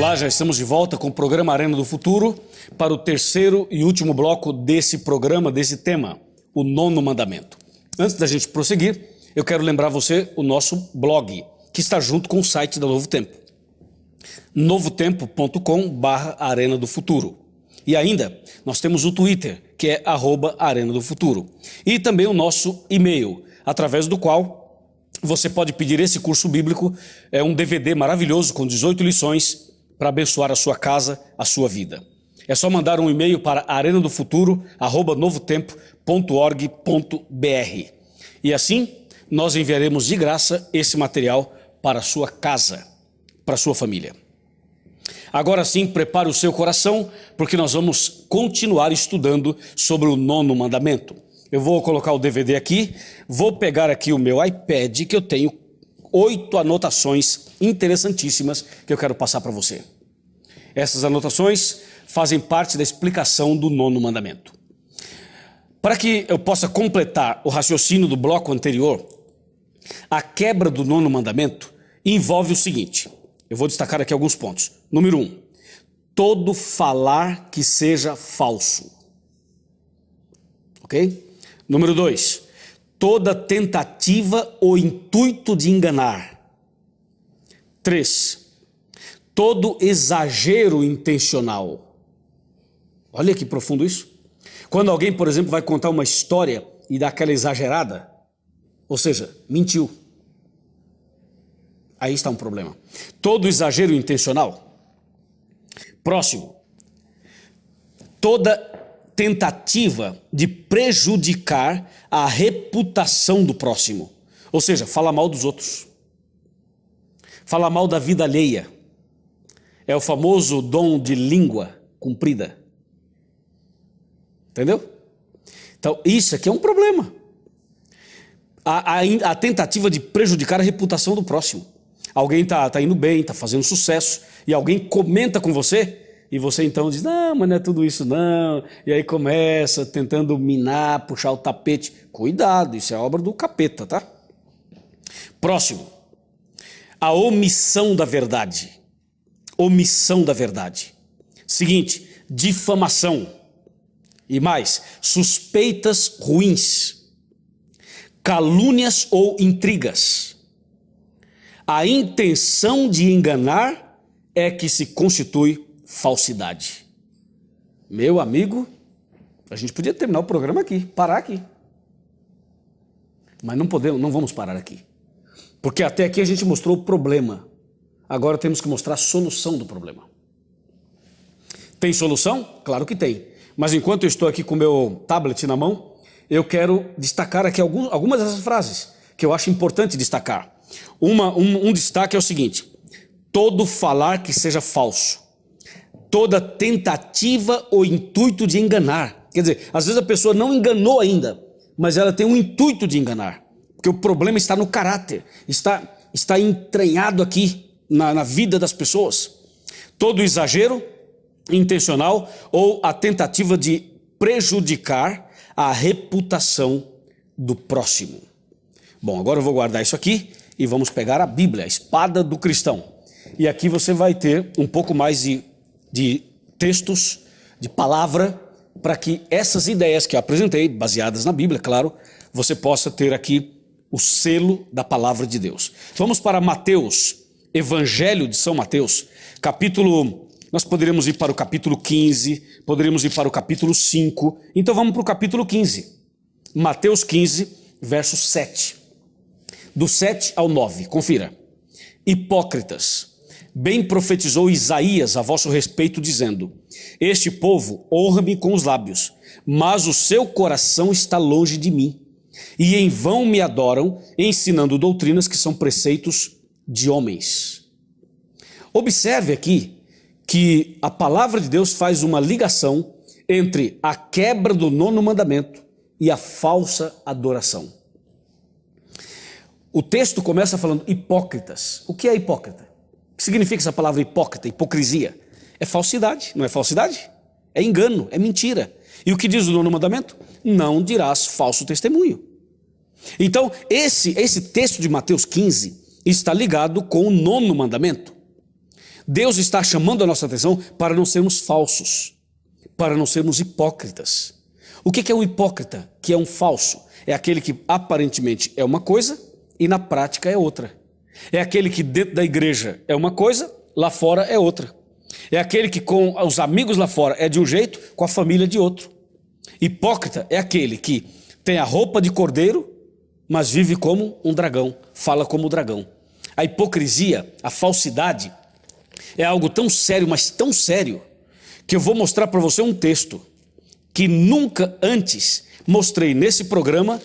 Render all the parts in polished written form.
Olá, já estamos de volta com o programa Arena do Futuro para o terceiro e último bloco desse programa, desse tema, o nono mandamento. Antes da gente prosseguir, eu quero lembrar você o nosso blog, que está junto com o site da Novo Tempo. novotempo.com/Arena do Futuro. E ainda, nós temos o Twitter, que é @Arena do Futuro. E também o nosso e-mail, através do qual você pode pedir esse curso bíblico, um DVD maravilhoso com 18 lições para abençoar a sua casa, a sua vida. É só mandar um e-mail para arenadofuturo@novotempo.org.br. E assim, nós enviaremos de graça esse material para a sua casa, para a sua família. Agora sim, prepare o seu coração, porque nós vamos continuar estudando sobre o nono mandamento. Eu vou colocar o DVD aqui, vou pegar aqui o meu iPad, que eu tenho 8 anotações interessantíssimas que eu quero passar para você. Essas anotações fazem parte da explicação do nono mandamento. Para que eu possa completar o raciocínio do bloco anterior, a quebra do nono mandamento envolve o seguinte. Eu vou destacar aqui alguns pontos. Número 1, todo falar que seja falso. Ok? Número 2, toda tentativa ou intuito de enganar. 3, todo exagero intencional. Olha que profundo isso. Quando alguém, por exemplo, vai contar uma história e dá aquela exagerada, ou seja, mentiu. Aí está um problema. Todo exagero intencional. Próximo. Toda tentativa de prejudicar a reputação do próximo. Ou seja, fala mal dos outros. Fala mal da vida alheia. É o famoso dom de língua comprida. Entendeu? Então, isso aqui é um problema. A tentativa de prejudicar a reputação do próximo. Alguém tá indo bem, está fazendo sucesso, e alguém comenta com você, e você então diz, não, mas não é tudo isso não. E aí começa tentando minar, puxar o tapete. Cuidado, isso é obra do capeta, tá? Próximo. A omissão da verdade. Omissão da verdade. Seguinte, difamação. E mais, suspeitas ruins. Calúnias ou intrigas. A intenção de enganar é que se constitui falsidade. Meu amigo, a gente podia terminar o programa aqui, parar aqui. Mas não podemos, não vamos parar aqui. Porque até aqui a gente mostrou o problema. Agora temos que mostrar a solução do problema. Tem solução? Claro que tem. Mas enquanto eu estou aqui com o meu tablet na mão, eu quero destacar aqui algumas dessas frases que eu acho importante destacar. Um destaque é o seguinte: todo falar que seja falso, toda tentativa ou intuito de enganar. Quer dizer, às vezes a pessoa não enganou ainda, mas ela tem um intuito de enganar, porque o problema está no caráter, está entranhado aqui na vida das pessoas. Todo exagero intencional ou a tentativa de prejudicar a reputação do próximo. Bom, agora eu vou guardar isso aqui e vamos pegar a Bíblia, a espada do cristão. E aqui você vai ter um pouco mais de textos, de palavra, para que essas ideias que eu apresentei, baseadas na Bíblia, claro, você possa ter aqui o selo da palavra de Deus. Vamos para Mateus, Evangelho de São Mateus, nós poderíamos ir para o capítulo 15, poderíamos ir para o capítulo 5, então vamos para o capítulo 15. Mateus 15, verso 7. Do 7 ao 9, confira. Hipócritas, bem profetizou Isaías a vosso respeito, dizendo: este povo honra-me com os lábios, mas o seu coração está longe de mim, e em vão me adoram, ensinando doutrinas que são preceitos de homens. Observe aqui que a palavra de Deus faz uma ligação entre a quebra do nono mandamento e a falsa adoração. O texto começa falando hipócritas. O que é hipócrita? O que significa essa palavra hipócrita, hipocrisia? É falsidade, não é falsidade? É engano, é mentira. E o que diz o nono mandamento? Não dirás falso testemunho. Então, esse texto de Mateus 15 está ligado com o nono mandamento. Deus está chamando a nossa atenção para não sermos falsos, para não sermos hipócritas. O que é um hipócrita? Que é um falso? É aquele que aparentemente é uma coisa e na prática é outra. É aquele que dentro da igreja é uma coisa, lá fora é outra. É aquele que com os amigos lá fora é de um jeito, com a família de outro. Hipócrita é aquele que tem a roupa de cordeiro, mas vive como um dragão, fala como um dragão. A hipocrisia, a falsidade, é algo tão sério, mas tão sério, que eu vou mostrar para você um texto que nunca antes mostrei nesse programa,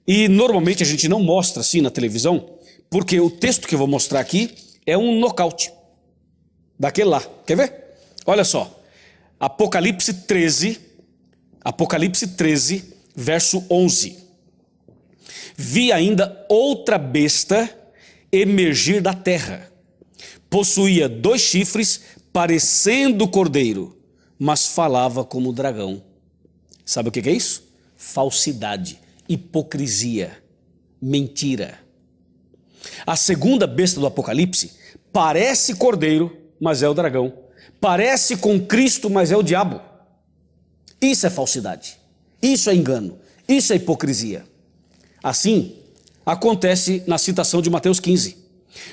e normalmente a gente não mostra assim na televisão, porque o texto que eu vou mostrar aqui é um nocaute daquele lá. Quer ver? Olha só, Apocalipse 13, verso 11. Vi ainda outra besta emergir da terra. Possuía 2 chifres, parecendo cordeiro, mas falava como dragão. Sabe o que é isso? Falsidade, hipocrisia, mentira. A segunda besta do Apocalipse parece cordeiro, mas é o dragão. Parece com Cristo, mas é o diabo. Isso é falsidade, isso é engano, isso é hipocrisia. Assim, acontece na citação de Mateus 15.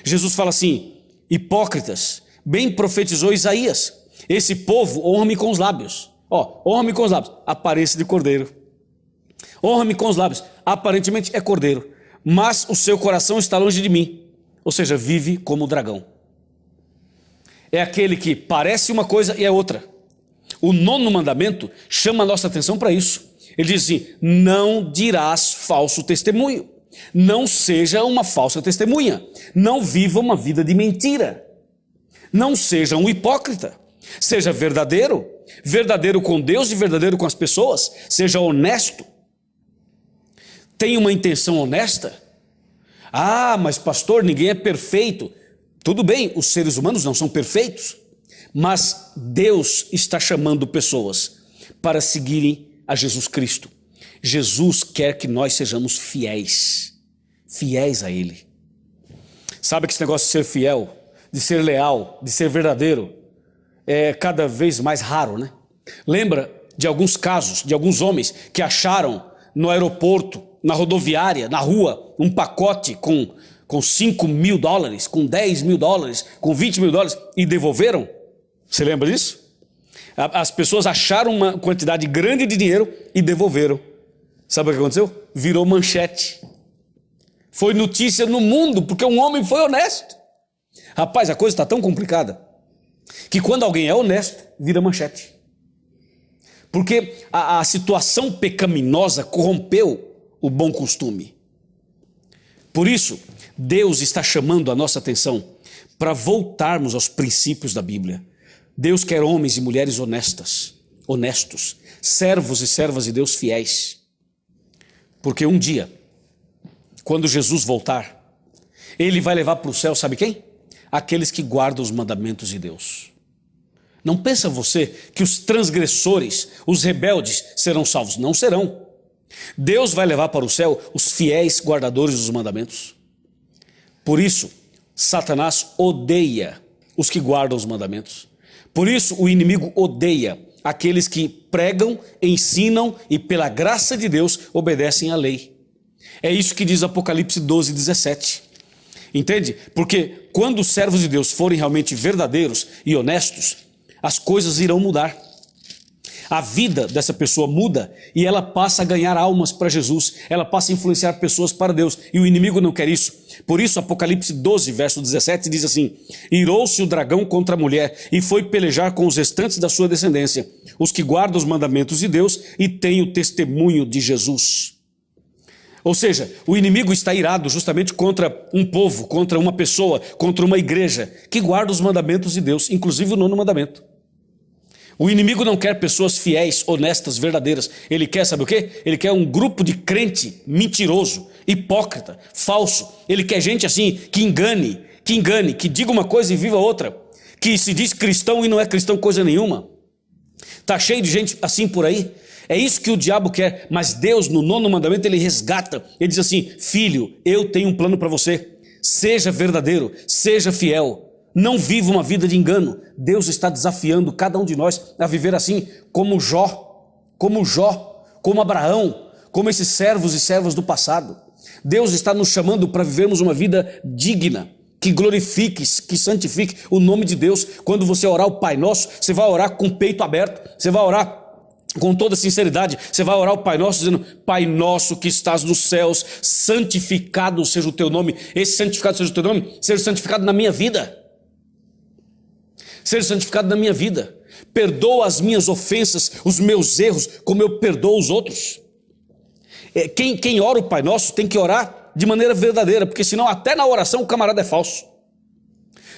Jesus fala assim: hipócritas, bem profetizou Isaías, esse povo honra-me com os lábios. Honra-me com os lábios, aparência de cordeiro. Honra-me com os lábios, aparentemente é cordeiro, mas o seu coração está longe de mim. Ou seja, vive como dragão. É aquele que parece uma coisa e é outra. O 9º mandamento chama a nossa atenção para isso. Ele diz assim: não dirás falso testemunho. Não seja uma falsa testemunha. Não viva uma vida de mentira. Não seja um hipócrita. Seja verdadeiro. Verdadeiro com Deus e verdadeiro com as pessoas. Seja honesto. Tenha uma intenção honesta. Ah, mas pastor, ninguém é perfeito. Tudo bem, os seres humanos não são perfeitos. Mas Deus está chamando pessoas para seguirem a Jesus Cristo. Jesus quer que nós sejamos fiéis. Fiéis a Ele. Sabe que esse negócio de ser fiel, de ser leal, de ser verdadeiro, é cada vez mais raro, né? Lembra de alguns casos, de alguns homens que acharam no aeroporto, na rodoviária, na rua, um pacote com $5.000, com $10.000, com $20.000 e devolveram? Você lembra disso? As pessoas acharam uma quantidade grande de dinheiro e devolveram. Sabe o que aconteceu? Virou manchete. Foi notícia no mundo, porque um homem foi honesto. Rapaz, a coisa está tão complicada que quando alguém é honesto, vira manchete. Porque a situação pecaminosa corrompeu o bom costume. Por isso, Deus está chamando a nossa atenção para voltarmos aos princípios da Bíblia. Deus quer homens e mulheres honestos, servos e servas de Deus fiéis. Porque um dia, quando Jesus voltar, Ele vai levar para o céu, sabe quem? Aqueles que guardam os mandamentos de Deus. Não pensa você que os transgressores, os rebeldes serão salvos? Não serão. Deus vai levar para o céu os fiéis guardadores dos mandamentos. Por isso, Satanás odeia os que guardam os mandamentos. Por isso, o inimigo odeia aqueles que pregam, ensinam e, pela graça de Deus, obedecem à lei. É isso que diz Apocalipse 12:17. Entende? Porque quando os servos de Deus forem realmente verdadeiros e honestos, as coisas irão mudar. A vida dessa pessoa muda e ela passa a ganhar almas para Jesus. Ela passa a influenciar pessoas para Deus. E o inimigo não quer isso. Por isso, Apocalipse 12, verso 17, diz assim: irou-se o dragão contra a mulher e foi pelejar com os restantes da sua descendência, os que guardam os mandamentos de Deus e têm o testemunho de Jesus. Ou seja, o inimigo está irado justamente contra um povo, contra uma pessoa, contra uma igreja que guarda os mandamentos de Deus, inclusive o 9º mandamento. O inimigo não quer pessoas fiéis, honestas, verdadeiras. Ele quer, sabe o quê? Ele quer um grupo de crente mentiroso, hipócrita, falso. Ele quer gente assim que engane, que diga uma coisa e viva outra, que se diz cristão e não é cristão coisa nenhuma. Está cheio de gente assim por aí. É isso que o diabo quer, mas Deus no 9º mandamento ele resgata. Ele diz assim: filho, eu tenho um plano para você. Seja verdadeiro, seja fiel. Não viva uma vida de engano. Deus está desafiando cada um de nós a viver assim, como Jó, como Abraão, como esses servos e servas do passado. Deus está nos chamando para vivermos uma vida digna, que glorifique, que santifique o nome de Deus. Quando você orar o Pai Nosso, você vai orar com o peito aberto, você vai orar com toda sinceridade, você vai orar o Pai Nosso dizendo: Pai Nosso que estás nos céus, santificado seja o teu nome. Esse santificado seja o teu nome, seja santificado na minha vida. Seja santificado na minha vida. Perdoa as minhas ofensas, os meus erros, como eu perdoo os outros. Quem ora o Pai Nosso tem que orar de maneira verdadeira, porque senão até na oração o camarada é falso.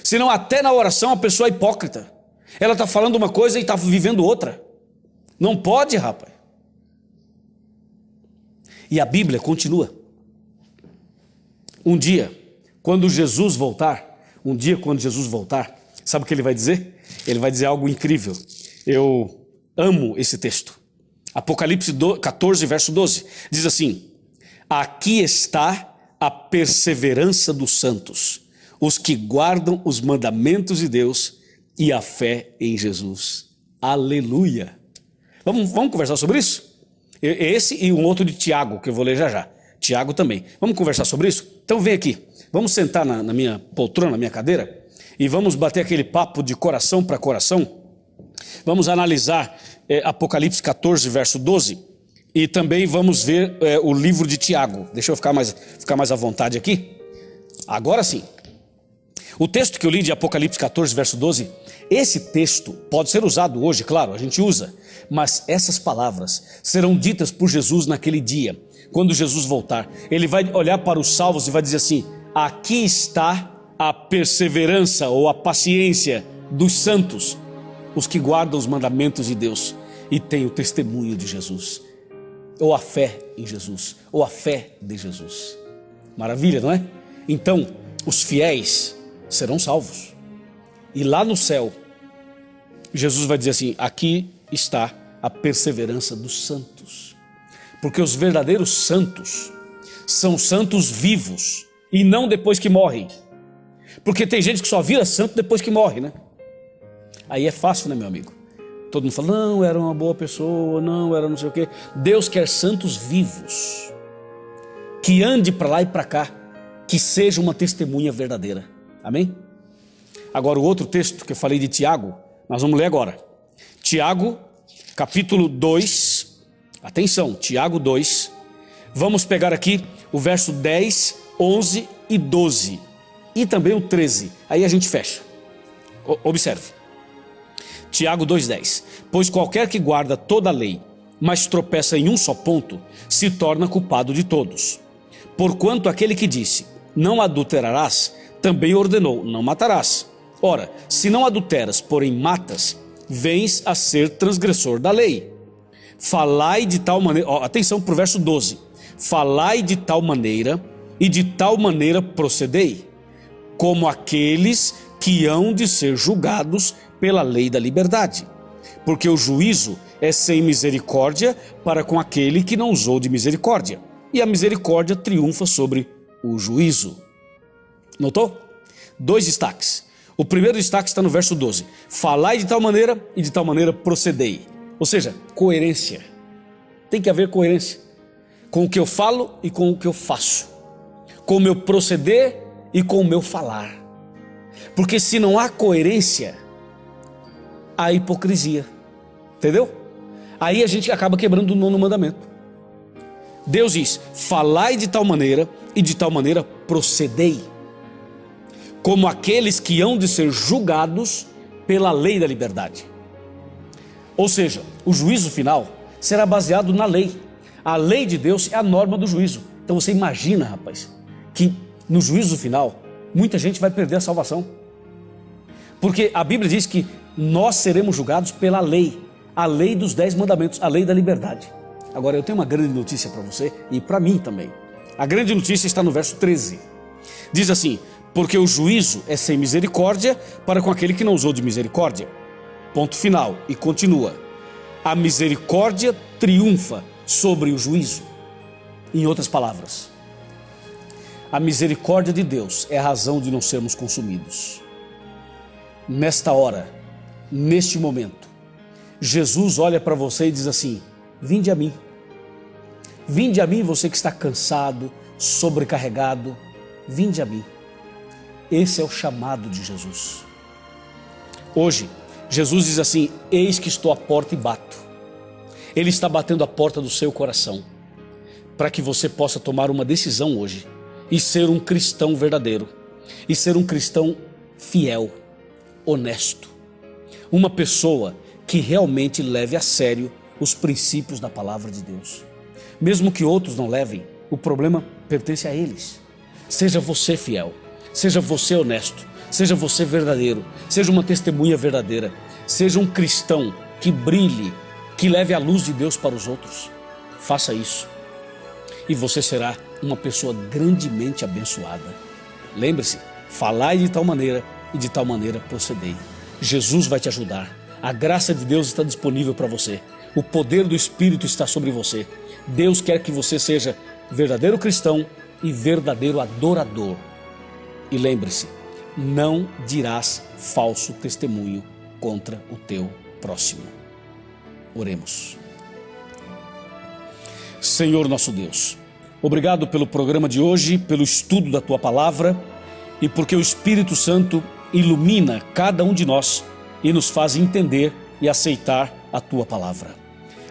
Senão até na oração a pessoa é hipócrita. Ela está falando uma coisa e está vivendo outra. Não pode, rapaz. E a Bíblia continua. Um dia, quando Jesus voltar, sabe o que ele vai dizer? Ele vai dizer algo incrível. Eu amo esse texto. Apocalipse 14, verso 12. Diz assim: aqui está a perseverança dos santos, os que guardam os mandamentos de Deus e a fé em Jesus. Aleluia! Vamos conversar sobre isso? Esse e um outro de Tiago, que eu vou ler já já. Tiago também. Vamos conversar sobre isso? Então vem aqui. Vamos sentar na minha poltrona, na minha cadeira, e vamos bater aquele papo de coração para coração. Vamos analisar Apocalipse 14, verso 12, e também vamos ver o livro de Tiago. Deixa eu ficar mais à vontade aqui. Agora sim. O texto que eu li de Apocalipse 14, verso 12, esse texto pode ser usado hoje, claro, a gente usa, mas essas palavras serão ditas por Jesus naquele dia, quando Jesus voltar. Ele vai olhar para os salvos e vai dizer assim: aqui está a perseverança ou a paciência dos santos, os que guardam os mandamentos de Deus e têm o testemunho de Jesus, ou a fé em Jesus, ou a fé de Jesus. Maravilha, não é? Então, os fiéis serão salvos. E lá no céu, Jesus vai dizer assim: aqui está a perseverança dos santos. Porque os verdadeiros santos são santos vivos e não depois que morrem. Porque tem gente que só vira santo depois que morre, né? Aí é fácil, né, meu amigo? Todo mundo fala: não, era uma boa pessoa, não, era não sei o quê. Deus quer santos vivos, que ande para lá e para cá, que seja uma testemunha verdadeira. Amém? Agora o outro texto que eu falei de Tiago, nós vamos ler agora. Tiago, capítulo 2, atenção, Tiago 2, vamos pegar aqui o verso 10, 11 e 12, e também o 13, aí a gente fecha. Observe. Tiago 2,10. Pois qualquer que guarda toda a lei, mas tropeça em um só ponto, se torna culpado de todos. Porquanto aquele que disse: não adulterarás, também ordenou: não matarás. Ora, se não adulteras, porém matas, vens a ser transgressor da lei. Falai de tal maneira, atenção para o verso 12. Falai de tal maneira, e de tal maneira procedei, como aqueles que hão de ser julgados pela lei da liberdade. Porque o juízo é sem misericórdia para com aquele que não usou de misericórdia, e a misericórdia triunfa sobre o juízo. Notou? 2 destaques. O primeiro destaque está no verso 12. Falai de tal maneira e de tal maneira procedei. Ou seja, coerência. Tem que haver coerência com o que eu falo e com o que eu faço, com o meu proceder e com o meu falar. Porque se não há coerência, há hipocrisia. Entendeu? Aí a gente acaba quebrando o 9º mandamento. Deus diz: falai de tal maneira e de tal maneira procedei, como aqueles que hão de ser julgados pela lei da liberdade. Ou seja, o juízo final será baseado na lei. A lei de Deus é a norma do juízo. Então você imagina, rapaz, que no juízo final muita gente vai perder a salvação. Porque a Bíblia diz que nós seremos julgados pela lei, a lei dos 10 mandamentos, a lei da liberdade. Agora eu tenho uma grande notícia para você e para mim também. A grande notícia está no verso 13. Diz assim: porque o juízo é sem misericórdia para com aquele que não usou de misericórdia. Ponto final. E continua: a misericórdia triunfa sobre o juízo. Em outras palavras, a misericórdia de Deus é a razão de não sermos consumidos. nesta hora, neste momento, Jesus olha para você e diz assim: vinde a mim. Vinde a mim, você que está cansado, sobrecarregado, vinde a mim. Esse é o chamado de Jesus. Hoje, Jesus diz assim: eis que estou à porta e bato. Ele está batendo a porta do seu coração, para que você possa tomar uma decisão hoje e ser um cristão verdadeiro, e ser um cristão fiel, honesto, uma pessoa que realmente leve a sério os princípios da palavra de Deus. Mesmo que outros não levem, o problema pertence a eles. Seja você fiel, seja você honesto, seja você verdadeiro, seja uma testemunha verdadeira, seja um cristão que brilhe, que leve a luz de Deus para os outros. Faça isso e você será uma pessoa grandemente abençoada. Lembre-se, falai de tal maneira e de tal maneira procedei. Jesus vai te ajudar. A graça de Deus está disponível para você. O poder do Espírito está sobre você. Deus quer que você seja verdadeiro cristão e verdadeiro adorador. E lembre-se, não dirás falso testemunho contra o teu próximo. Oremos. Senhor nosso Deus, obrigado pelo programa de hoje, pelo estudo da Tua Palavra e porque o Espírito Santo ilumina cada um de nós e nos faz entender e aceitar a Tua Palavra.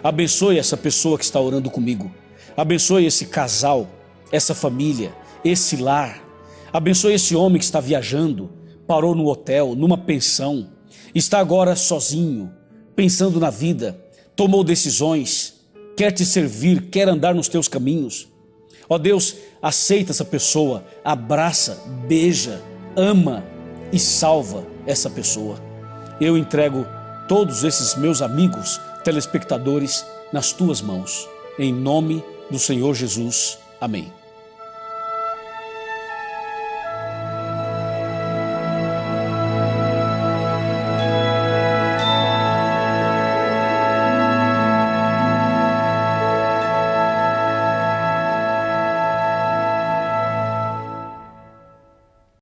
Abençoe essa pessoa que está orando comigo. Abençoe esse casal, essa família, esse lar. Abençoe esse homem que está viajando, parou no hotel, numa pensão, está agora sozinho, pensando na vida, tomou decisões, quer te servir, quer andar nos teus caminhos. Ó Deus, aceita essa pessoa, abraça, beija, ama e salva essa pessoa. Eu entrego todos esses meus amigos, telespectadores, nas tuas mãos. Em nome do Senhor Jesus. Amém.